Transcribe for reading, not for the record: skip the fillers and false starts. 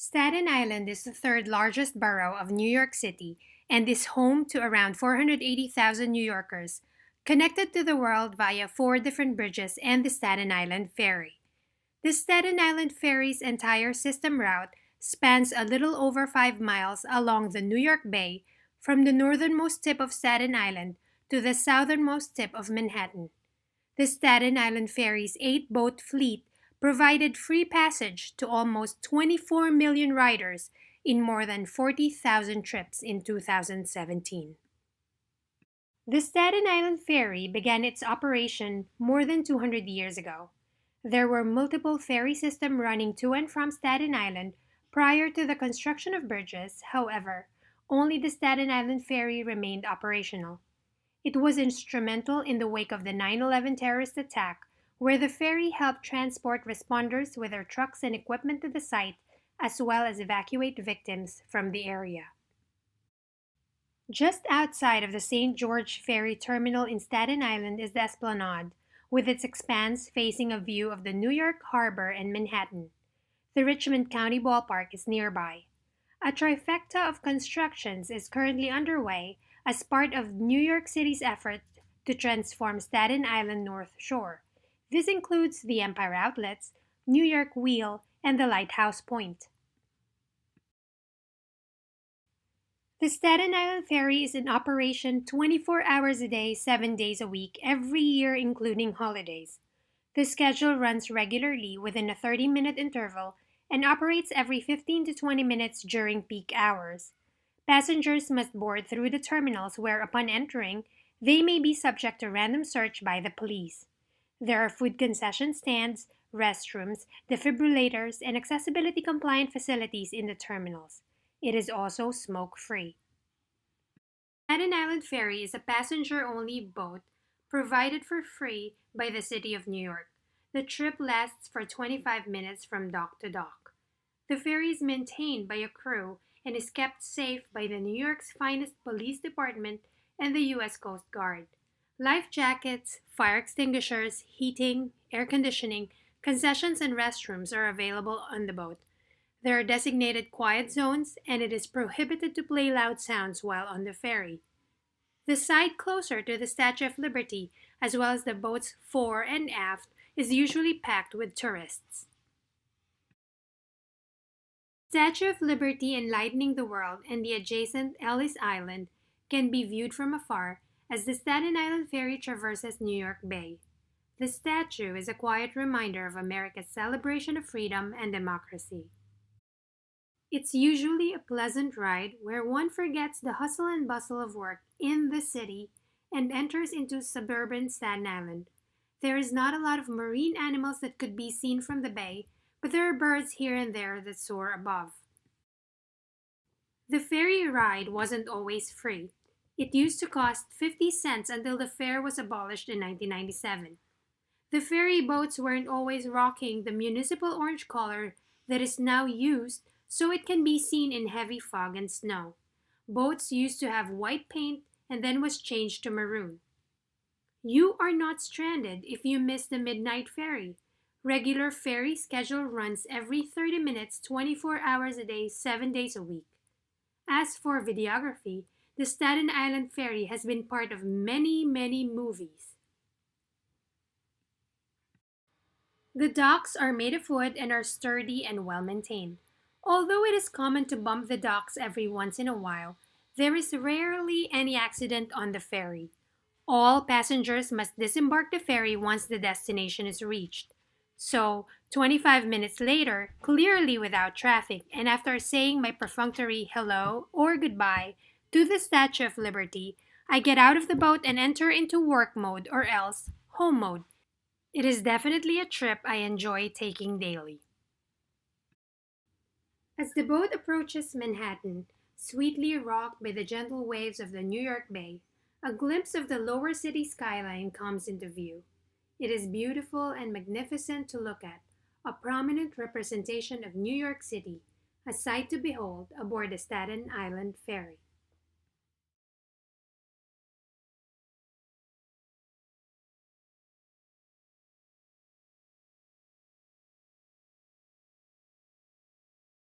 Staten Island is the third largest borough of New York City and is home to around 480,000 New Yorkers, connected to the world via four different bridges and the Staten Island Ferry. The Staten Island Ferry's entire system route spans a little over 5 miles along the New York Bay from the northernmost tip of Staten Island to the southernmost tip of Manhattan. The Staten Island Ferry's eight-boat fleet provided free passage to almost 24 million riders in more than 40,000 trips in 2017. The Staten Island Ferry began its operation more than 200 years ago. There were multiple ferry systems running to and from Staten Island prior to the construction of bridges. However, only the Staten Island Ferry remained operational. It was instrumental in the wake of the 9/11 terrorist attack, where the ferry helped transport responders with their trucks and equipment to the site, as well as evacuate victims from the area. Just outside of the St. George Ferry Terminal in Staten Island is the Esplanade, with its expanse facing a view of the New York Harbor and Manhattan. The Richmond County Ballpark is nearby. A trifecta of constructions is currently underway as part of New York City's effort to transform Staten Island North Shore. This includes the Empire Outlets, New York Wheel, and the Lighthouse Point. The Staten Island Ferry is in operation 24 hours a day, 7 days a week, every year including holidays. The schedule runs regularly within a 30-minute interval and operates every 15 to 20 minutes during peak hours. Passengers must board through the terminals where, upon entering, they may be subject to random search by the police. There are food concession stands, restrooms, defibrillators, and accessibility-compliant facilities in the terminals. It is also smoke-free. Staten Island Ferry is a passenger-only boat provided for free by the City of New York. The trip lasts for 25 minutes from dock to dock. The ferry is maintained by a crew and is kept safe by the New York's finest police department and the U.S. Coast Guard. Life jackets, fire extinguishers, heating, air conditioning, concessions, and restrooms are available on the boat. There are designated quiet zones, and it is prohibited to play loud sounds while on the ferry. The side closer to the Statue of Liberty, as well as the boat's fore and aft, is usually packed with tourists. Statue of Liberty enlightening the world and the adjacent Ellis Island can be viewed from afar as the Staten Island Ferry traverses New York Bay. The statue is a quiet reminder of America's celebration of freedom and democracy. It's usually a pleasant ride where one forgets the hustle and bustle of work in the city and enters into suburban Staten Island. There is not a lot of marine animals that could be seen from the bay, but there are birds here and there that soar above. The ferry ride wasn't always free. It used to cost 50 cents until the fare was abolished in 1997. The ferry boats weren't always rocking the municipal orange color that is now used, so it can be seen in heavy fog and snow. Boats used to have white paint and then was changed to maroon. You are not stranded if you miss the midnight ferry. Regular ferry schedule runs every 30 minutes, 24 hours a day, 7 days a week. As for videography, the Staten Island Ferry has been part of many movies. The docks are made of wood and are sturdy and well maintained. Although it is common to bump the docks every once in a while, there is rarely any accident on the ferry. All passengers must disembark the ferry once the destination is reached. So, 25 minutes later, clearly without traffic, and after saying my perfunctory hello or goodbye to the Statue of Liberty, I get out of the boat and enter into work mode, or else home mode. It is definitely a trip I enjoy taking daily. As the boat approaches Manhattan, sweetly rocked by the gentle waves of the New York Bay, a glimpse of the lower city skyline comes into view. It is beautiful and magnificent to look at, a prominent representation of New York City, a sight to behold aboard the Staten Island Ferry.